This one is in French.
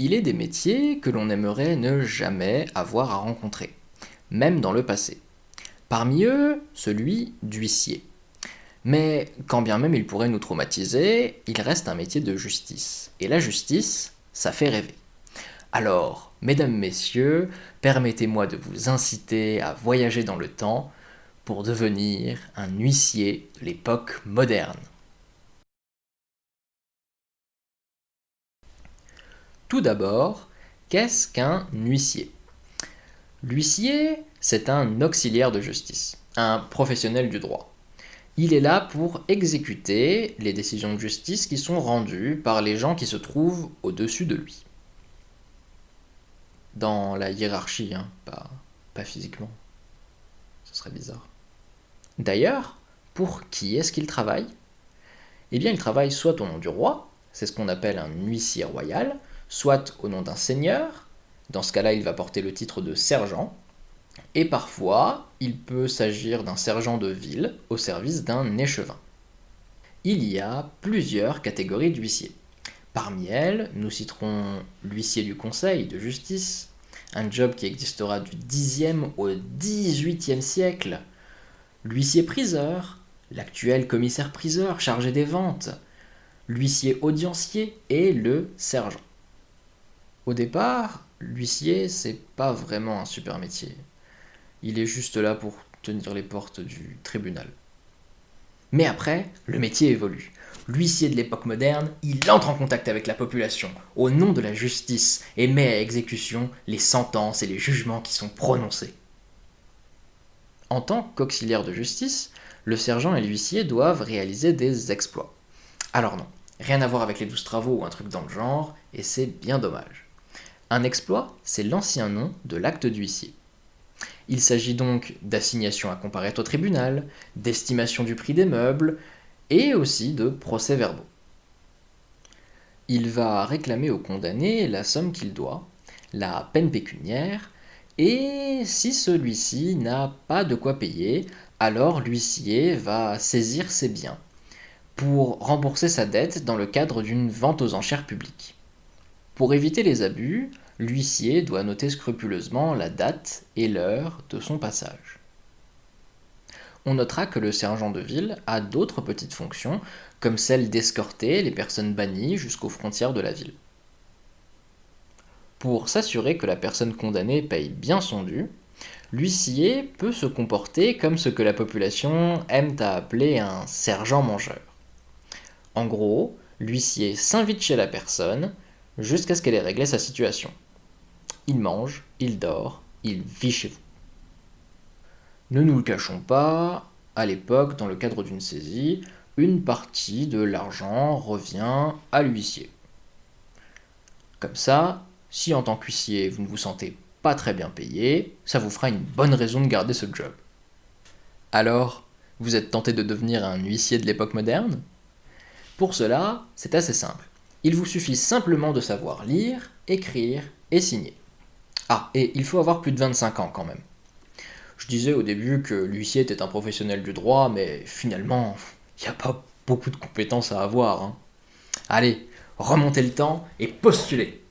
Il est des métiers que l'on aimerait ne jamais avoir à rencontrer, même dans le passé. Parmi eux, celui d'huissier. Mais quand bien même il pourrait nous traumatiser, il reste un métier de justice. Et la justice, ça fait rêver. Alors, mesdames, messieurs, permettez-moi de vous inciter à voyager dans le temps pour devenir un huissier de l'époque moderne. Tout d'abord, qu'est-ce qu'un huissier? L'huissier, c'est un auxiliaire de justice, un professionnel du droit. Il est là pour exécuter les décisions de justice qui sont rendues par les gens qui se trouvent au-dessus de lui. Dans la hiérarchie, hein, pas physiquement. Ce serait bizarre. D'ailleurs, pour qui est-ce qu'il travaille? Eh bien, il travaille soit au nom du roi, c'est ce qu'on appelle un huissier royal, soit au nom d'un seigneur, dans ce cas-là, il va porter le titre de sergent, et parfois, il peut s'agir d'un sergent de ville au service d'un échevin. Il y a plusieurs catégories d'huissiers. Parmi elles, nous citerons l'huissier du conseil de justice, un job qui existera du Xe au XVIIIe siècle, l'huissier-priseur, l'actuel commissaire-priseur chargé des ventes, l'huissier audiencier et le sergent. Au départ, l'huissier, c'est pas vraiment un super métier. Il est juste là pour tenir les portes du tribunal. Mais après, le métier évolue. L'huissier de l'époque moderne, il entre en contact avec la population, au nom de la justice, et met à exécution les sentences et les jugements qui sont prononcés. En tant qu'auxiliaire de justice, le sergent et l'huissier doivent réaliser des exploits. Alors non, rien à voir avec les 12 travaux ou un truc dans le genre, et c'est bien dommage. Un exploit, c'est l'ancien nom de l'acte d'huissier. Il s'agit donc d'assignation à comparaître au tribunal, d'estimation du prix des meubles, et aussi de procès-verbaux. Il va réclamer au condamné la somme qu'il doit, la peine pécuniaire, et si celui-ci n'a pas de quoi payer, alors l'huissier va saisir ses biens pour rembourser sa dette dans le cadre d'une vente aux enchères publiques. Pour éviter les abus, l'huissier doit noter scrupuleusement la date et l'heure de son passage. On notera que le sergent de ville a d'autres petites fonctions, comme celle d'escorter les personnes bannies jusqu'aux frontières de la ville. Pour s'assurer que la personne condamnée paye bien son dû, l'huissier peut se comporter comme ce que la population aime à appeler un sergent-mangeur. En gros, l'huissier s'invite chez la personne jusqu'à ce qu'elle ait réglé sa situation. Il mange, il dort, il vit chez vous. Ne nous le cachons pas, à l'époque, dans le cadre d'une saisie, une partie de l'argent revient à l'huissier. Comme ça, si en tant qu'huissier vous ne vous sentez pas très bien payé, ça vous fera une bonne raison de garder ce job. Alors, vous êtes tenté de devenir un huissier de l'époque moderne? Pour cela, c'est assez simple. Il vous suffit simplement de savoir lire, écrire et signer. Ah, et il faut avoir plus de 25 ans quand même. Je disais au début que l'huissier était un professionnel du droit, mais finalement, il n'y a pas beaucoup de compétences à avoir, hein. Allez, remontez le temps et postulez.